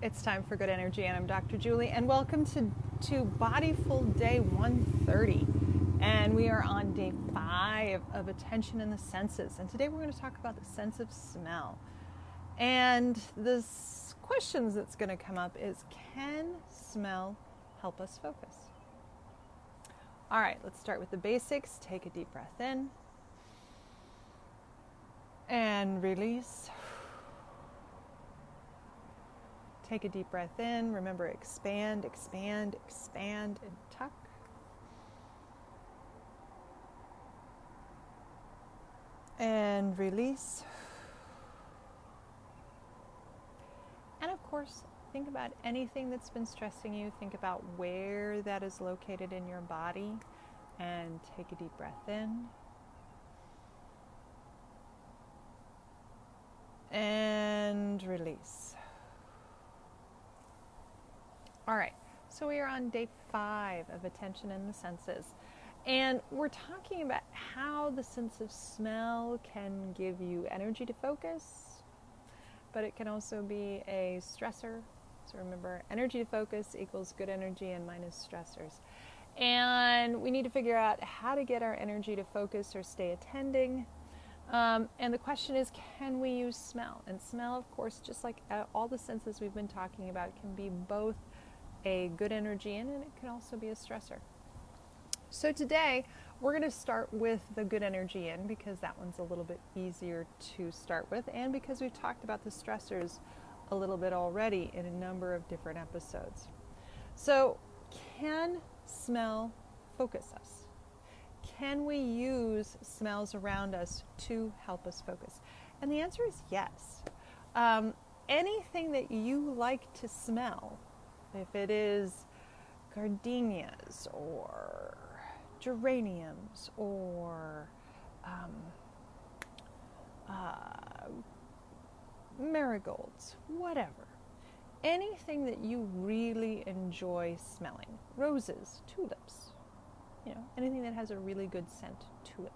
It's time for good energy, and I'm Dr. Julie, and welcome to Bodyful Day 130. And we are on day 5 of attention in the senses. And today we're going to talk about the sense of smell. And the questions that's going to come up is, can smell help us focus? All right, let's start with the basics. Take a deep breath in and release. Take a deep breath in. Remember, expand, expand, expand, and tuck. And release. And of course, think about anything that's been stressing you. Think about where that is located in your body. And take a deep breath in. And release. All right, so we are on day 5 of attention in the senses. And we're talking about how the sense of smell can give you energy to focus, but it can also be a stressor. So remember, energy to focus equals good energy and minus stressors. And we need to figure out how to get our energy to focus or stay attending. And the question is, can we use smell? And smell, of course, just like all the senses we've been talking about, can be both a good energy in, and it can also be a stressor. So today we're going to start with the good energy in, because that one's a little bit easier to start with, and because we've talked about the stressors a little bit already in a number of different episodes. So can smell focus us? Can we use smells around us to help us focus? And the answer is yes. Anything that you like to smell, if it is gardenias or geraniums or marigolds, whatever. Anything that you really enjoy smelling. Roses, tulips, anything that has a really good scent to it.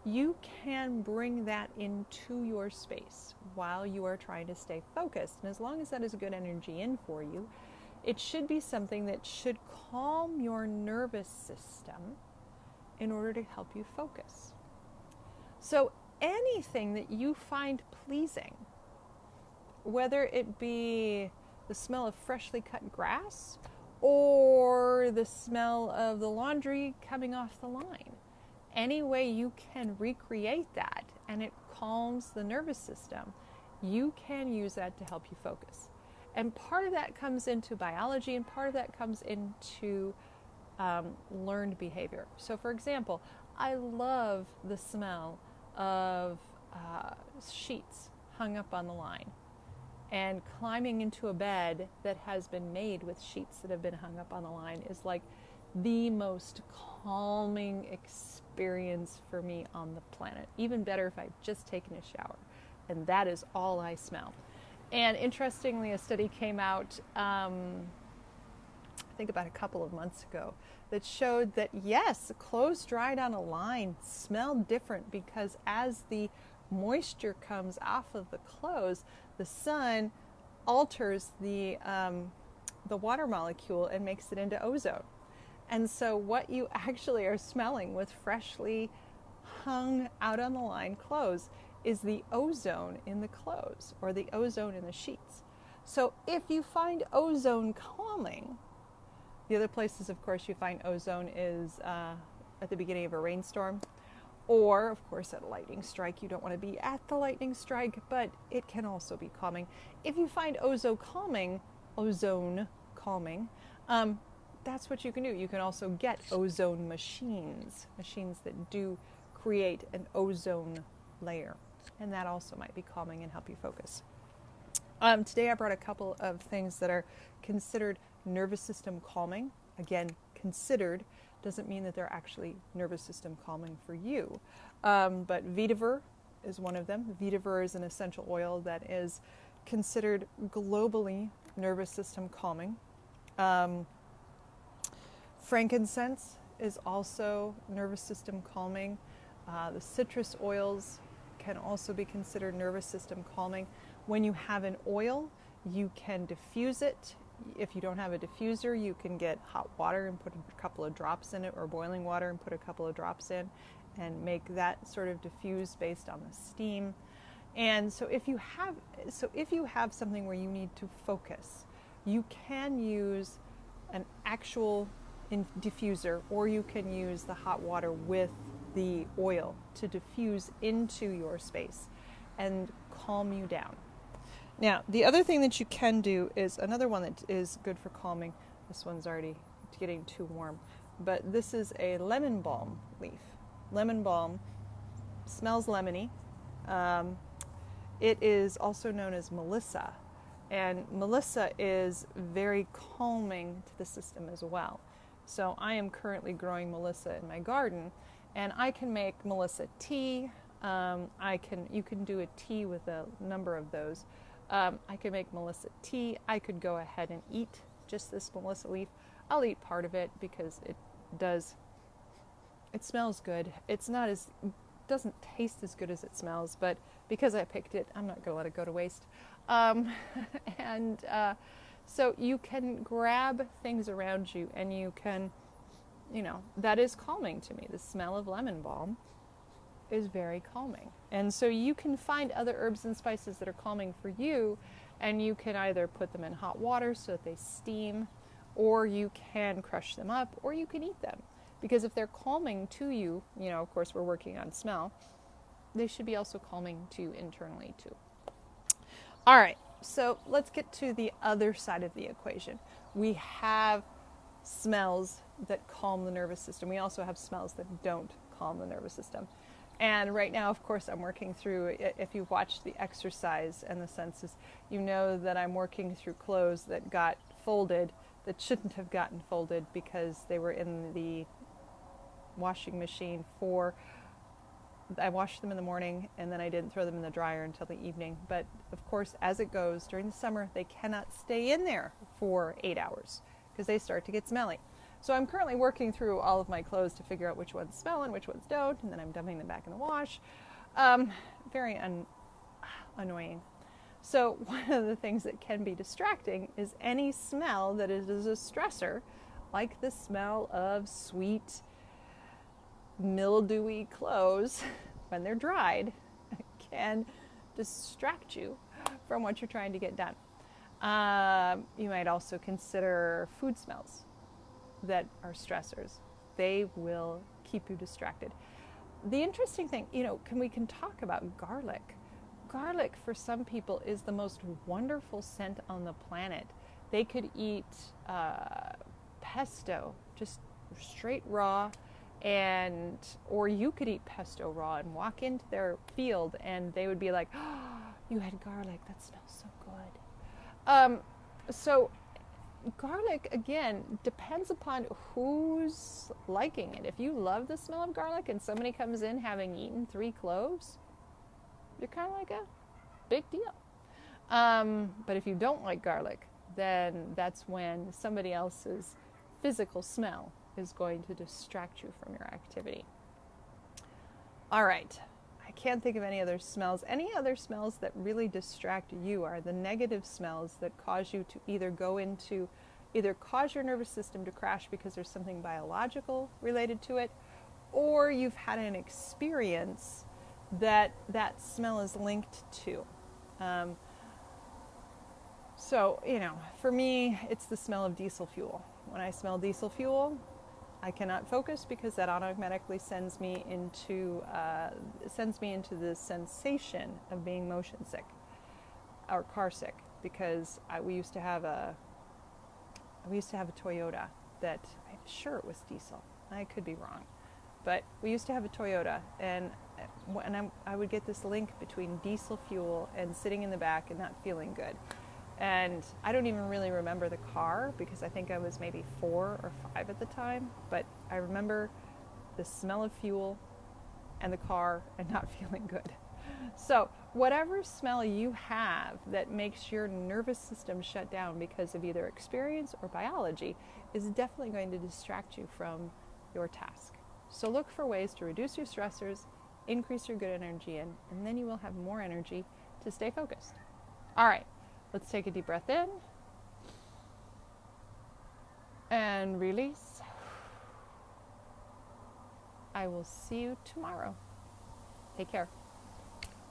You can bring that into your space while you are trying to stay focused. And as long as that is good energy in for you, it should be something that should calm your nervous system in order to help you focus. So anything that you find pleasing, whether it be the smell of freshly cut grass or the smell of the laundry coming off the line, any way you can recreate that and it calms the nervous system, you can use that to help you focus. And part of that comes into biology, and part of that comes into learned behavior. So for example, I love the smell of sheets hung up on the line, and climbing into a bed that has been made with sheets that have been hung up on the line is like the most calming experience for me on the planet. Even better if I've just taken a shower, and that is all I smell. And interestingly, a study came out, I think about a couple of months ago, that showed that yes, clothes dried on a line smell different, because as the moisture comes off of the clothes, the sun alters the water molecule and makes it into ozone. And so what you actually are smelling with freshly hung out on the line clothes is the ozone in the clothes, or the ozone in the sheets. So if you find ozone calming, the other places, of course, you find ozone is at the beginning of a rainstorm, or, of course, at a lightning strike. You don't want to be at the lightning strike, but it can also be calming. If you find ozone calming, that's what you can do. You can also get ozone machines that do create an ozone layer. And that also might be calming and help you focus. Today I brought a couple of things that are considered nervous system calming. Again, considered doesn't mean that they're actually nervous system calming for you. But vetiver is one of them. Vetiver is an essential oil that is considered globally nervous system calming. Frankincense is also nervous system calming. The citrus oils can also be considered nervous system calming. When you have an oil, You can diffuse it. If you don't have a diffuser, you can get hot water and put a couple of drops in it, or boiling water and put a couple of drops in, and make that sort of diffuse based on the steam. And so if you have something where you need to focus, you can use an actual diffuser, or you can use the hot water with the oil to diffuse into your space and calm you down. Now, the other thing that you can do is another one that is good for calming. This one's already getting too warm, but this is a lemon balm leaf. Lemon balm smells lemony. It is also known as Melissa, and Melissa is very calming to the system as well. So I am currently growing Melissa in my garden, and I can make Melissa tea. You can do a tea with a number of those. I could make Melissa tea. I could go ahead and eat just this Melissa leaf. I'll eat part of it because it smells good. Doesn't taste as good as it smells, but because I picked it, I'm not going to let it go to waste. So you can grab things around you, and you can, that is calming to me. The smell of lemon balm is very calming. And so you can find other herbs and spices that are calming for you, and you can either put them in hot water so that they steam, or you can crush them up, or you can eat them. Because if they're calming to you, of course we're working on smell, they should be also calming to you internally too. All right, so let's get to the other side of the equation. We have smells that calm the nervous system. We also have smells that don't calm the nervous system. And right now, of course, I'm working through, if you've watched the exercise and the senses, you know that I'm working through clothes that got folded that shouldn't have gotten folded because they were in the washing machine I washed them in the morning, and then I didn't throw them in the dryer until the evening. But of course, as it goes, during the summer, they cannot stay in there for 8 hours because they start to get smelly. So I'm currently working through all of my clothes to figure out which ones smell and which ones don't, and then I'm dumping them back in the wash. Very annoying. So one of the things that can be distracting is any smell that is a stressor, like the smell of sweet, mildewy clothes when they're dried, can distract you from what you're trying to get done. You might also consider food smells that are stressors. They will keep you distracted. The interesting thing, we can talk about garlic. Garlic for some people is the most wonderful scent on the planet. They could eat pesto just straight raw, or you could eat pesto raw and walk into their field and they would be like, "Oh, you had garlic, that smells so good." So garlic, again, depends upon who's liking it. If you love the smell of garlic and somebody comes in having eaten 3 cloves, you're kind of like a big deal. But if you don't like garlic, then that's when somebody else's physical smell is going to distract you from your activity. All right. I can't think of any other smells. Any other smells that really distract you are the negative smells that cause you to either cause your nervous system to crash because there's something biological related to it, or you've had an experience that smell is linked to. For me, it's the smell of diesel fuel. When I smell diesel fuel, I cannot focus because that automatically sends me into the sensation of being motion sick or car sick, because we used to have a Toyota that, I'm sure it was diesel. I could be wrong, but we used to have a Toyota, and I would get this link between diesel fuel and sitting in the back and not feeling good. And I don't even really remember the car because I think I was maybe 4 or 5 at the time, but I remember the smell of fuel and the car and not feeling good. So whatever smell you have that makes your nervous system shut down because of either experience or biology is definitely going to distract you from your task. So look for ways to reduce your stressors, increase your good energy, and then you will have more energy to stay focused. All right. Let's take a deep breath in and release. I will see you tomorrow. Take care.